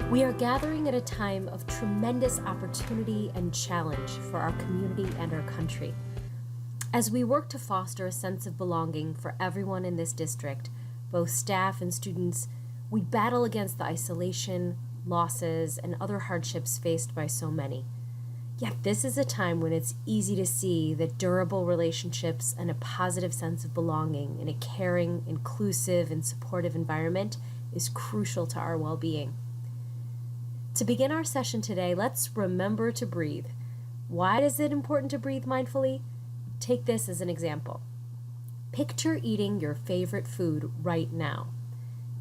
We are gathering at a time of tremendous opportunity and challenge for our community and our country. As we work to foster a sense of belonging for everyone in this district, both staff and students, we battle against the isolation, losses, and other hardships faced by so many. Yet this is a time when it's easy to see that durable relationships and a positive sense of belonging in a caring, inclusive, and supportive environment is crucial to our well-being. To begin our session today, let's remember to breathe. Why is it important to breathe mindfully? Take this as an example. Picture eating your favorite food right now.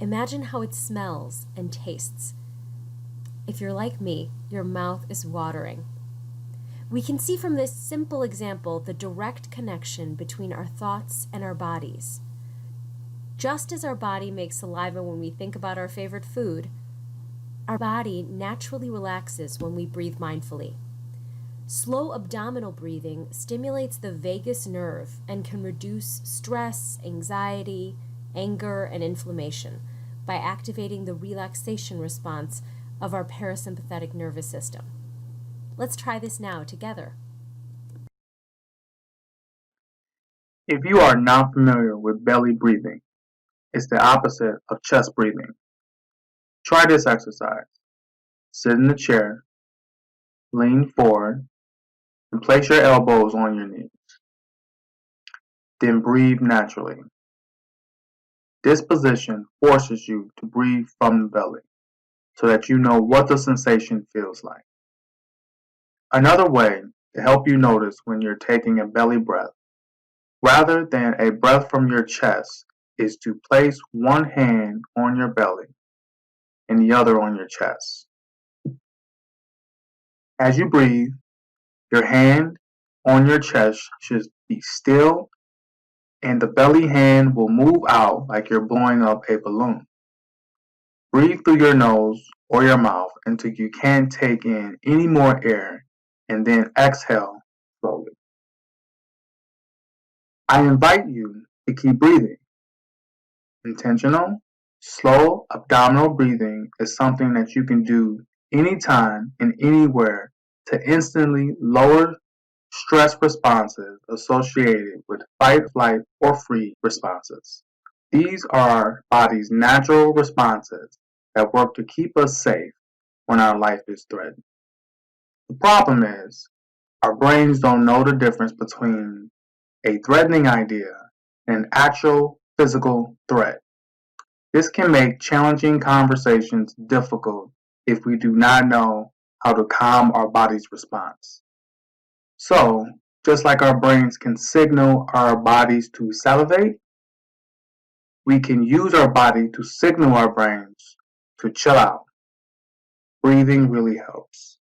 Imagine how it smells and tastes. If you're like me, your mouth is watering. We can see from this simple example the direct connection between our thoughts and our bodies. Just as our body makes saliva when we think about our favorite food, our body naturally relaxes when we breathe mindfully. Slow abdominal breathing stimulates the vagus nerve and can reduce stress, anxiety, anger, and inflammation by activating the relaxation response of our parasympathetic nervous system. Let's try this now together. If you are not familiar with belly breathing, it's the opposite of chest breathing. Try this exercise. Sit in the chair, lean forward, and place your elbows on your knees. Then breathe naturally. This position forces you to breathe from the belly so that you know what the sensation feels like. Another way to help you notice when you're taking a belly breath, rather than a breath from your chest, is to place one hand on your belly and the other on your chest. As you breathe, your hand on your chest should be still and the belly hand will move out like you're blowing up a balloon. Breathe through your nose or your mouth until you can't take in any more air and then exhale slowly. I invite you to keep breathing. Intentional, slow abdominal breathing is something that you can do anytime and anywhere to instantly lower stress responses associated with fight, flight, or free responses. These are our body's natural responses that work to keep us safe when our life is threatened. The problem is, our brains don't know the difference between a threatening idea and an actual physical threat. This can make challenging conversations difficult if we do not know how to calm our body's response. So, just like our brains can signal our bodies to salivate, we can use our body to signal our brains to chill out. Breathing really helps.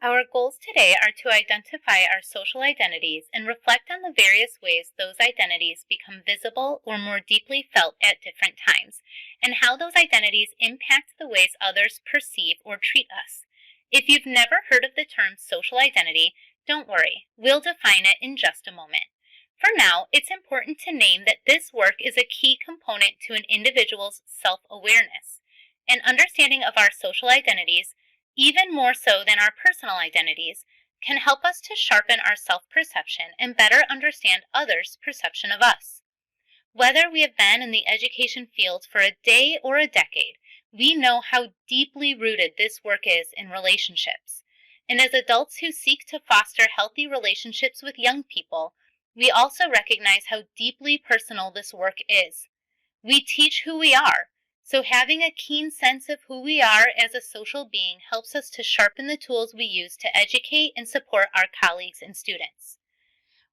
Our goals today are to identify our social identities and reflect on the various ways those identities become visible or more deeply felt at different times, and how those identities impact the ways others perceive or treat us. If you've never heard of the term social identity, don't worry, we'll define it in just a moment. For now, it's important to name that this work is a key component to an individual's self-awareness. An understanding of our social identities, even more so than our personal identities, can help us to sharpen our self-perception and better understand others' perception of us. Whether we have been in the education field for a day or a decade, we know how deeply rooted this work is in relationships. And as adults who seek to foster healthy relationships with young people, we also recognize how deeply personal this work is. We teach who we are, so having a keen sense of who we are as a social being helps us to sharpen the tools we use to educate and support our colleagues and students.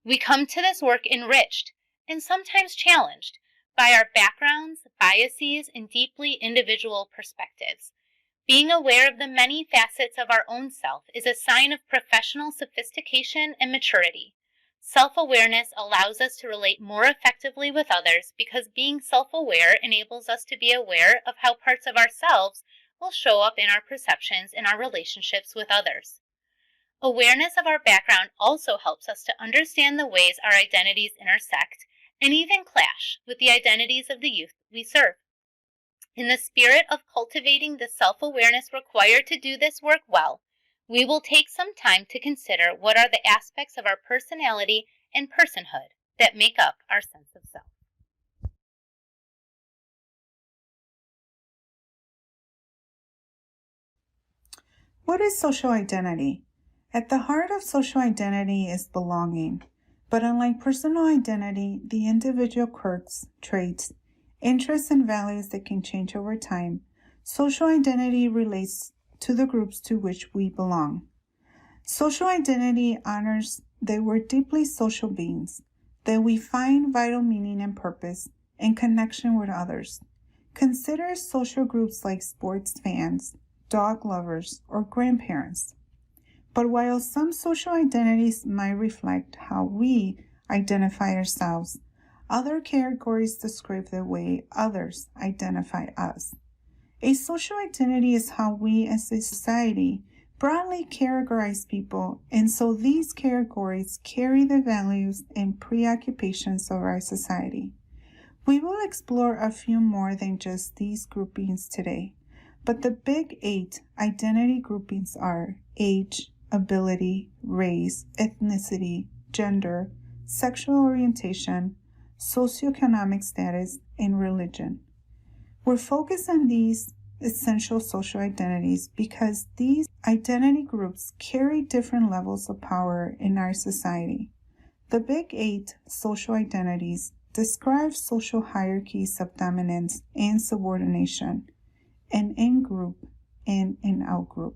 We come to this work enriched, and sometimes challenged, by our backgrounds, biases, and deeply individual perspectives. Being aware of the many facets of our own self is a sign of professional sophistication and maturity. Self-awareness allows us to relate more effectively with others because being self-aware enables us to be aware of how parts of ourselves will show up in our perceptions in our relationships with others. Awareness of our background also helps us to understand the ways our identities intersect and even clash with the identities of the youth we serve. In the spirit of cultivating the self-awareness required to do this work well, we will take some time to consider what are the aspects of our personality and personhood that make up our sense of self. What is social identity? At the heart of social identity is belonging. But unlike personal identity, the individual quirks, traits, interests, and values that can change over time, social identity relates to the groups to which we belong. Social identity honors that we're deeply social beings, that we find vital meaning and purpose in connection with others. Consider social groups like sports fans, dog lovers, or grandparents. But while some social identities might reflect how we identify ourselves, other categories describe the way others identify us. A social identity is how we as a society broadly categorize people, and so these categories carry the values and preoccupations of our society. We will explore a few more than just these groupings today, but the big 8 identity groupings are age, ability, race, ethnicity, gender, sexual orientation, socioeconomic status, and religion. We're focused on these essential social identities because these identity groups carry different levels of power in our society. The big 8 social identities describe social hierarchies of dominance and subordination, an in-group and an out-group.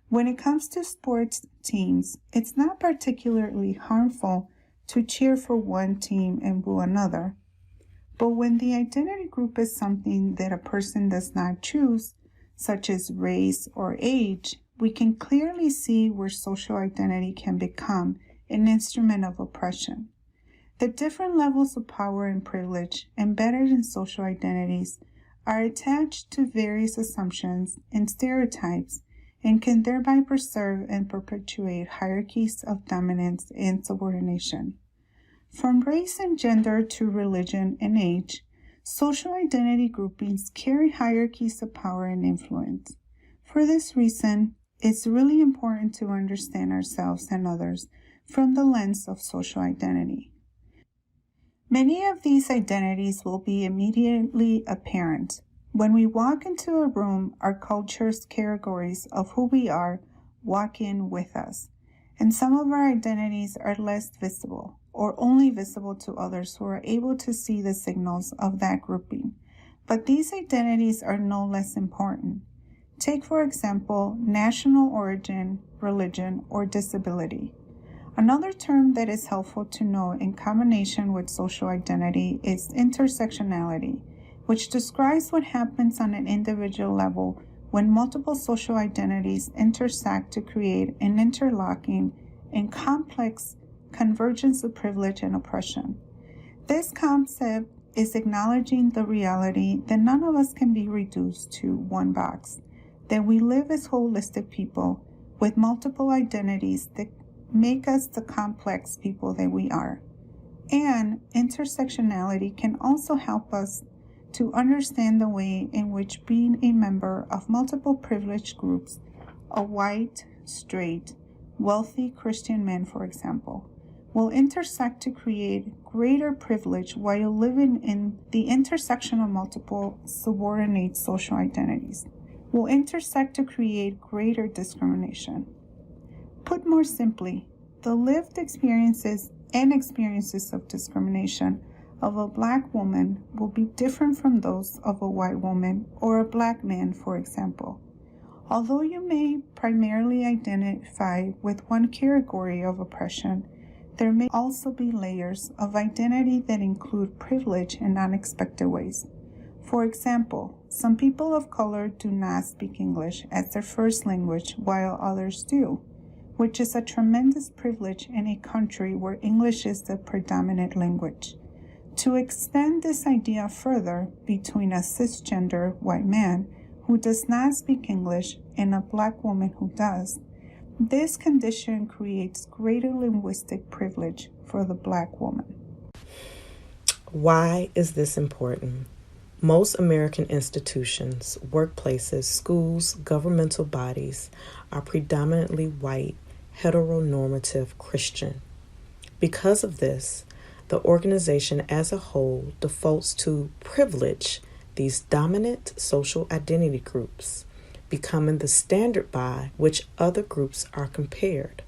When it comes to sports teams, it's not particularly harmful to cheer for one team and boo another. But when the identity group is something that a person does not choose, such as race or age, we can clearly see where social identity can become an instrument of oppression. The different levels of power and privilege embedded in social identities are attached to various assumptions and stereotypes and can thereby preserve and perpetuate hierarchies of dominance and subordination. From race and gender to religion and age, social identity groupings carry hierarchies of power and influence. For this reason, it's really important to understand ourselves and others from the lens of social identity. Many of these identities will be immediately apparent. When we walk into a room, our culture's categories of who we are walk in with us, and some of our identities are less visible or only visible to others who are able to see the signals of that grouping. But these identities are no less important. Take, for example, national origin, religion, or disability. Another term that is helpful to know in combination with social identity is intersectionality, which describes what happens on an individual level when multiple social identities intersect to create an interlocking and complex convergence of privilege and oppression. This concept is acknowledging the reality that none of us can be reduced to one box, that we live as holistic people with multiple identities that make us the complex people that we are. And intersectionality can also help us to understand the way in which being a member of multiple privileged groups, a white, straight, wealthy Christian man, for example, will intersect to create greater privilege while living in the intersection of multiple subordinate social identities, will intersect to create greater discrimination. Put more simply, the lived experiences and experiences of discrimination of a Black woman will be different from those of a white woman or a Black man, for example. Although you may primarily identify with one category of oppression, there may also be layers of identity that include privilege in unexpected ways. For example, some people of color do not speak English as their first language while others do, which is a tremendous privilege in a country where English is the predominant language. To extend this idea further between a cisgender white man who does not speak English and a Black woman who does, this condition creates greater linguistic privilege for the Black woman. Why is this important? Most American institutions, workplaces, schools, governmental bodies are predominantly white, heteronormative Christian. Because of this, the organization as a whole defaults to privilege these dominant social identity groups, becoming the standard by which other groups are compared.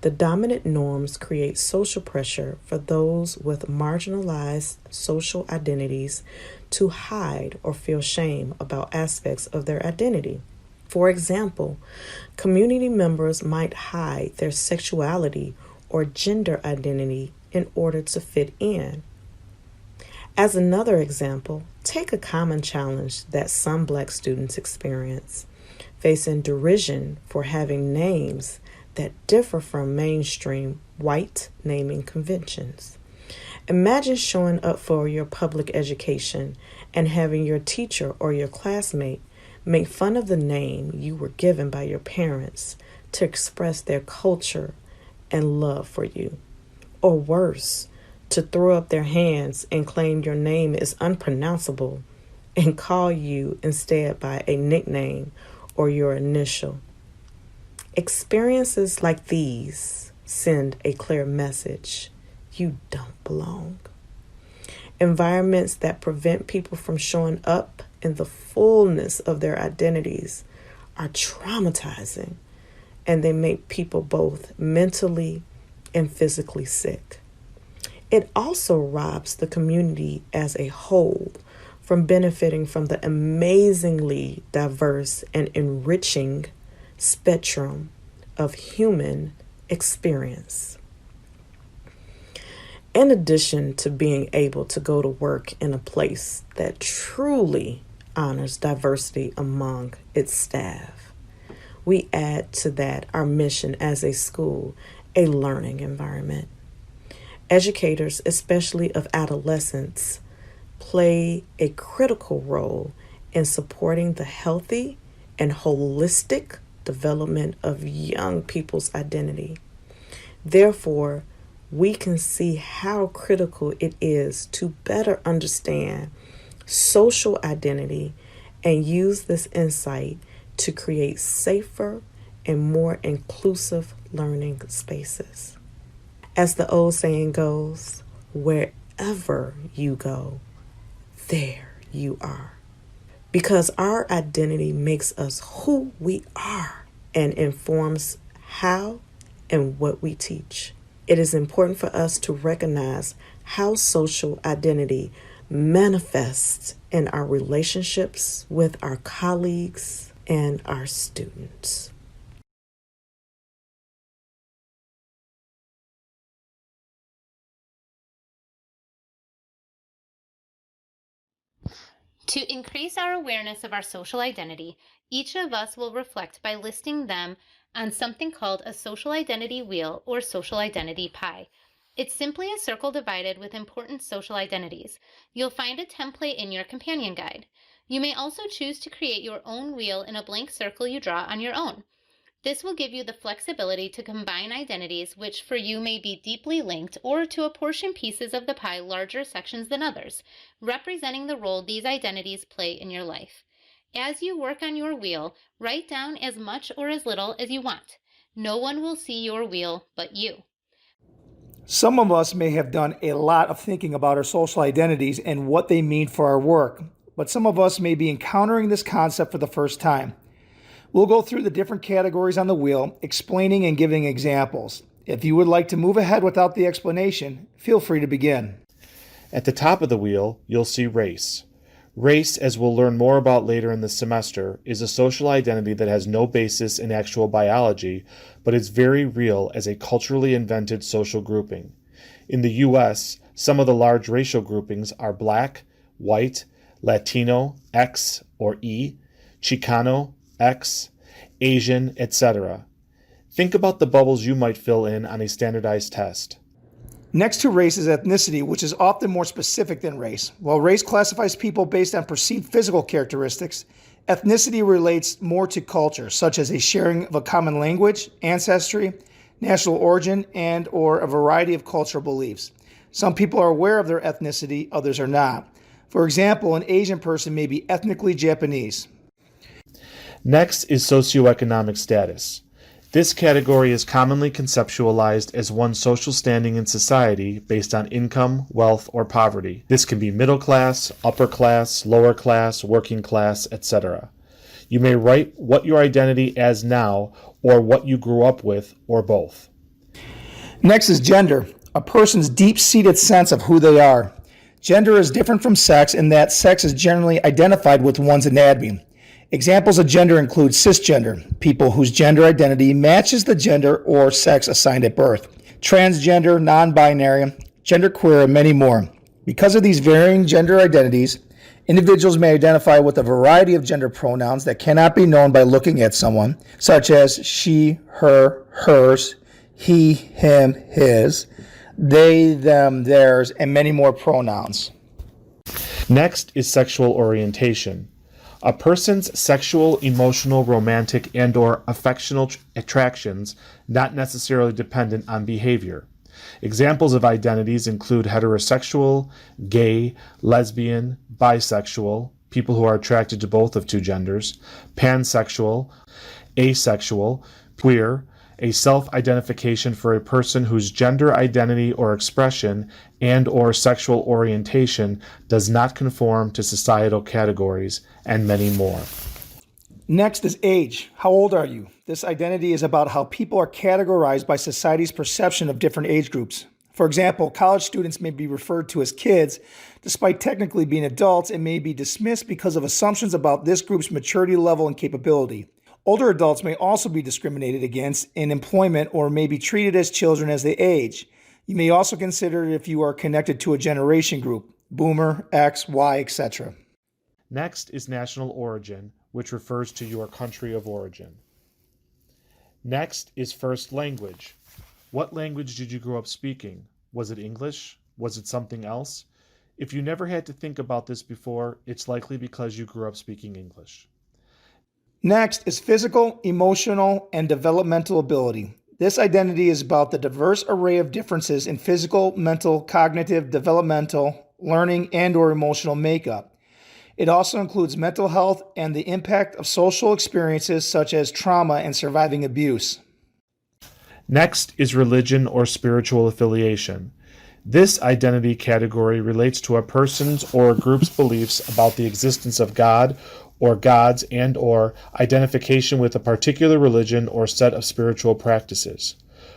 The dominant norms create social pressure for those with marginalized social identities to hide or feel shame about aspects of their identity. For example, community members might hide their sexuality or gender identity in order to fit in. As another example, take a common challenge that some Black students experience, facing derision for having names that differ from mainstream white naming conventions. Imagine showing up for your public education and having your teacher or your classmate make fun of the name you were given by your parents to express their culture and love for you. Or worse, to throw up their hands and claim your name is unpronounceable and call you instead by a nickname or your initial. Experiences like these send a clear message: you don't belong. Environments that prevent people from showing up in the fullness of their identities are traumatizing, and they make people both mentally and physically sick. It also robs the community as a whole from benefiting from the amazingly diverse and enriching spectrum of human experience. In addition to being able to go to work in a place that truly honors diversity among its staff, we add to that our mission as a school, a learning environment. Educators, especially of adolescents, play a critical role in supporting the healthy and holistic development of young people's identity. Therefore, we can see how critical it is to better understand social identity and use this insight to create safer and more inclusive learning spaces. As the old saying goes, wherever you go, there you are. Because our identity makes us who we are and informs how and what we teach. It is important for us to recognize how social identity manifests in our relationships with our colleagues and our students. To increase our awareness of our social identity, each of us will reflect by listing them on something called a social identity wheel or social identity pie. It's simply a circle divided with important social identities. You'll find a template in your companion guide. You may also choose to create your own wheel in a blank circle you draw on your own. This will give you the flexibility to combine identities which for you may be deeply linked, or to apportion pieces of the pie larger sections than others, representing the role these identities play in your life. As you work on your wheel, write down as much or as little as you want. No one will see your wheel but you. Some of us may have done a lot of thinking about our social identities and what they mean for our work, but some of us may be encountering this concept for the first time. We'll go through the different categories on the wheel, explaining and giving examples. If you would like to move ahead without the explanation, feel free to begin. At the top of the wheel, you'll see race. Race, as we'll learn more about later in the semester, is a social identity that has no basis in actual biology, but is very real as a culturally invented social grouping. In the U.S., some of the large racial groupings are Black, White, Latino, X or E, Chicano, X, Asian, etc. Think about the bubbles you might fill in on a standardized test. Next to race is ethnicity, which is often more specific than race. While race classifies people based on perceived physical characteristics, ethnicity relates more to culture, such as a sharing of a common language, ancestry, national origin, and or a variety of cultural beliefs. Some people are aware of their ethnicity, others are not. For example, an Asian person may be ethnically Japanese. Next is socioeconomic status. This category is commonly conceptualized as one's social standing in society based on income, wealth, or poverty. This can be middle class, upper class, lower class, working class, etc. You may write what your identity as now, or what you grew up with, or both. Next is gender, a person's deep-seated sense of who they are. Gender is different from sex in that sex is generally identified with one's anatomy. Examples of gender include cisgender, people whose gender identity matches the gender or sex assigned at birth, transgender, non-binary, genderqueer, and many more. Because of these varying gender identities, individuals may identify with a variety of gender pronouns that cannot be known by looking at someone, such as she, her, hers, he, him, his, they, them, theirs, and many more pronouns. Next is sexual orientation. A person's sexual, emotional, romantic, and/or affectional attractions not necessarily dependent on behavior. Examples of identities include heterosexual, gay, lesbian, bisexual, people who are attracted to both of two genders, pansexual, asexual, queer, a self-identification for a person whose gender identity or expression and/or sexual orientation does not conform to societal categories, and many more. Next is age. How old are you? This identity is about how people are categorized by society's perception of different age groups. For example, college students may be referred to as kids, despite technically being adults, and may be dismissed because of assumptions about this group's maturity level and capability. Older adults may also be discriminated against in employment or may be treated as children as they age. You may also consider it if you are connected to a generation group, boomer, X, Y, etc. Next is national origin, which refers to your country of origin. Next is first language. What language did you grow up speaking? Was it English? Was it something else? If you never had to think about this before, it's likely because you grew up speaking English. Next is physical, emotional, and developmental ability. This identity is about the diverse array of differences in physical, mental, cognitive, developmental, learning, and/or emotional makeup. It also includes mental health and the impact of social experiences such as trauma and surviving abuse. Next is religion or spiritual affiliation. This identity category relates to a person's or a group's beliefs about the existence of God or gods and/or identification with a particular religion or set of spiritual practices.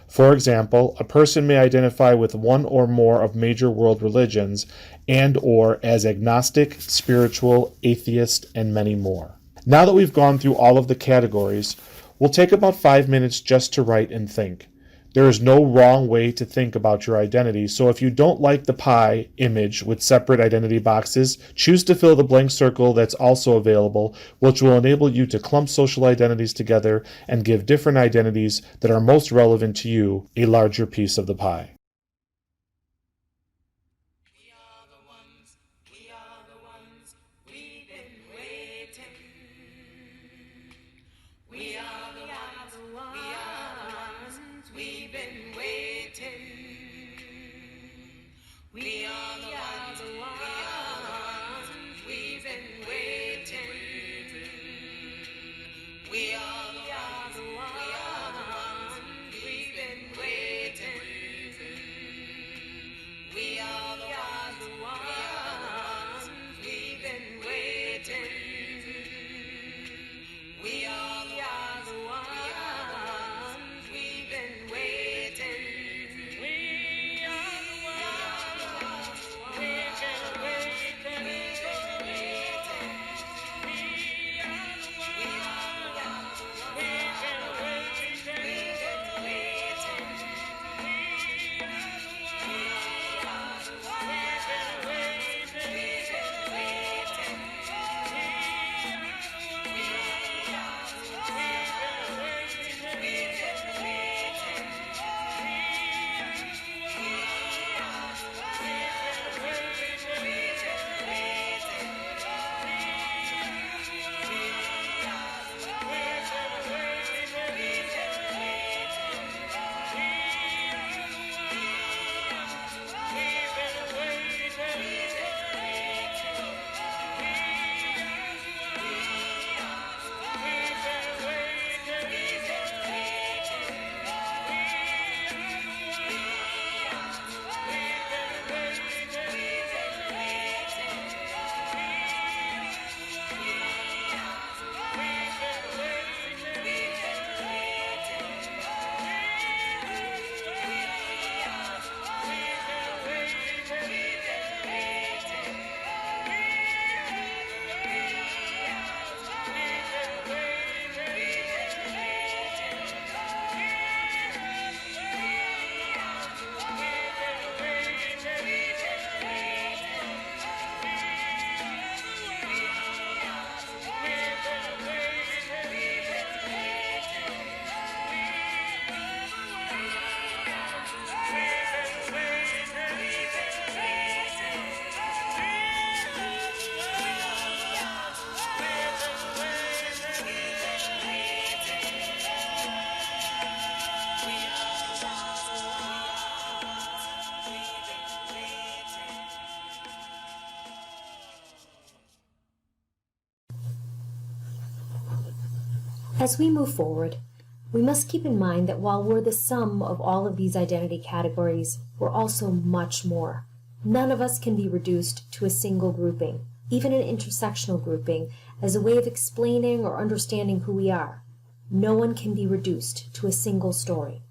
For example, a person may identify with one or more of major world religions and/or as agnostic, spiritual, atheist, and many more. Now that we've gone through all of the categories, we'll take about 5 minutes just to write and think. There is no wrong way to think about your identity, so if you don't like the pie image with separate identity boxes, choose to fill the blank circle that's also available, which will enable you to clump social identities together and give different identities that are most relevant to you a larger piece of the pie. As we move forward, we must keep in mind that while we're the sum of all of these identity categories, we're also much more. None of us can be reduced to a single grouping, even an intersectional grouping, as a way of explaining or understanding who we are. No one can be reduced to a single story.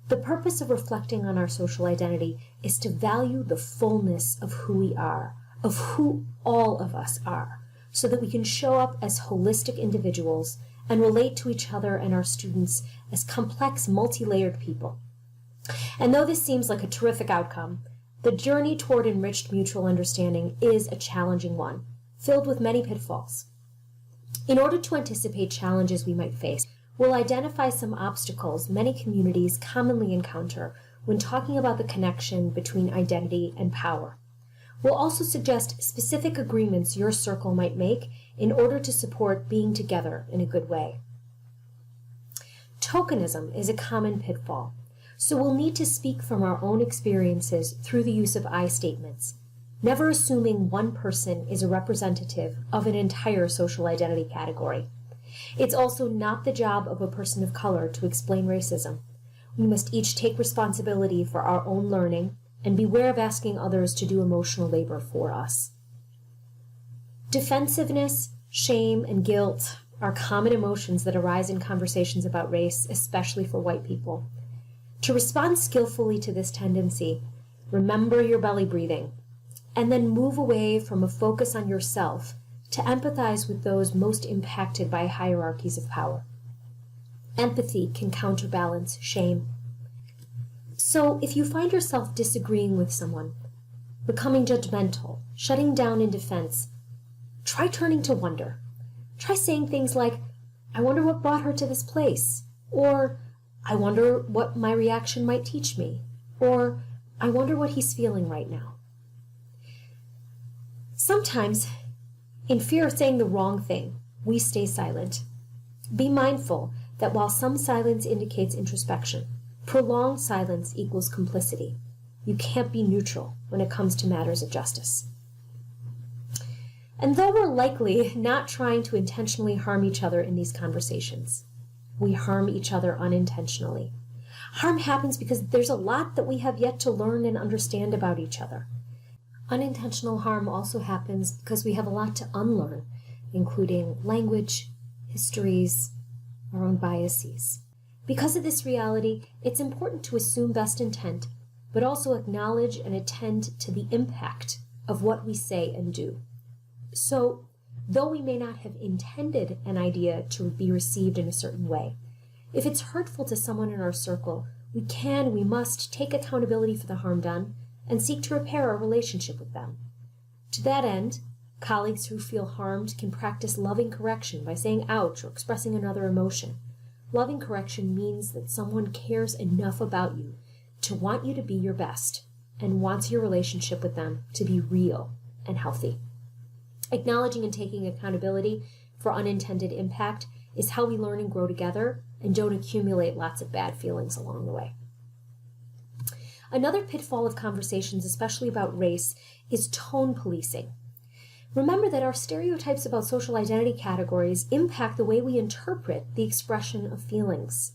The purpose of reflecting on our social identity is to value the fullness of who we are, of who all of us are, so that we can show up as holistic individuals and relate to each other and our students as complex, multi-layered people. And though this seems like a terrific outcome, the journey toward enriched mutual understanding is a challenging one, filled with many pitfalls. In order to anticipate challenges we might face, we'll identify some obstacles many communities commonly encounter when talking about the connection between identity and power. We'll also suggest specific agreements your circle might make in order to support being together in a good way. Tokenism is a common pitfall, so we'll need to speak from our own experiences through the use of I statements, never assuming one person is a representative of an entire social identity category. It's also not the job of a person of color to explain racism. We must each take responsibility for our own learning and beware of asking others to do emotional labor for us. Defensiveness, shame, and guilt are common emotions that arise in conversations about race, especially for white people. To respond skillfully to this tendency, remember your belly breathing, and then move away from a focus on yourself to empathize with those most impacted by hierarchies of power. Empathy can counterbalance shame. So if you find yourself disagreeing with someone, becoming judgmental, shutting down in defense, try turning to wonder. Try saying things like, I wonder what brought her to this place, or I wonder what my reaction might teach me, or I wonder what he's feeling right now. Sometimes, in fear of saying the wrong thing, we stay silent. Be mindful that while some silence indicates introspection, prolonged silence equals complicity. You can't be neutral when it comes to matters of justice. And though we're likely not trying to intentionally harm each other in these conversations, we harm each other unintentionally. Harm happens because there's a lot that we have yet to learn and understand about each other. Unintentional harm also happens because we have a lot to unlearn, including language, histories, our own biases. Because of this reality, it's important to assume best intent, but also acknowledge and attend to the impact of what we say and do. So, though we may not have intended an idea to be received in a certain way, if it's hurtful to someone in our circle, we must take accountability for the harm done and seek to repair our relationship with them. To that end, colleagues who feel harmed can practice loving correction by saying ouch or expressing another emotion. Loving correction means that someone cares enough about you to want you to be your best and wants your relationship with them to be real and healthy. Acknowledging and taking accountability for unintended impact is how we learn and grow together and don't accumulate lots of bad feelings along the way. Another pitfall of conversations, especially about race, is tone policing. Remember that our stereotypes about social identity categories impact the way we interpret the expression of feelings.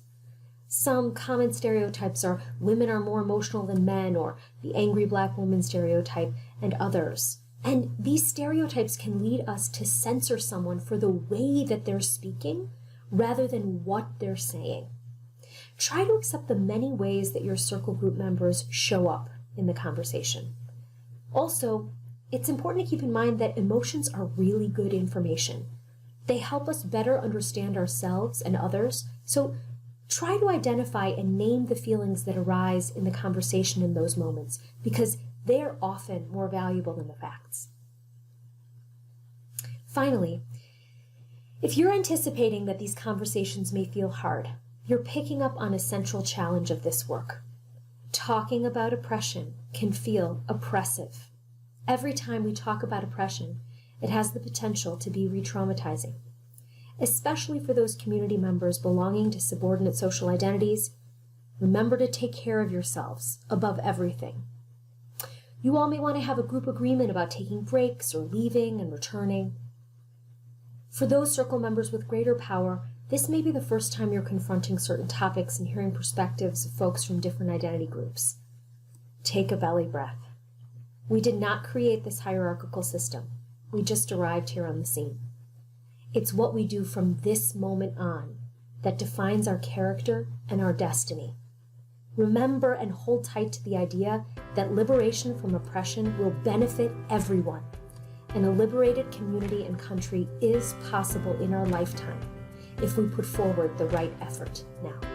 Some common stereotypes are women are more emotional than men, or the angry black woman stereotype, and others. And these stereotypes can lead us to censor someone for the way that they're speaking rather than what they're saying. Try to accept the many ways that your circle group members show up in the conversation. Also, it's important to keep in mind that emotions are really good information. They help us better understand ourselves and others, so try to identify and name the feelings that arise in the conversation in those moments, because they are often more valuable than the facts. Finally, if you're anticipating that these conversations may feel hard, you're picking up on a central challenge of this work. Talking about oppression can feel oppressive. Every time we talk about oppression, it has the potential to be re-traumatizing, especially for those community members belonging to subordinate social identities. Remember to take care of yourselves above everything. You all may want to have a group agreement about taking breaks or leaving and returning. For those circle members with greater power, This may be the first time you're confronting certain topics and hearing perspectives of folks from different identity groups. Take a belly breath. We did not create this hierarchical system. We just arrived here on the scene. It's what we do from this moment on that defines our character and our destiny. Remember and hold tight to the idea that liberation from oppression will benefit everyone, and a liberated community and country is possible in our lifetime if we put forward the right effort now.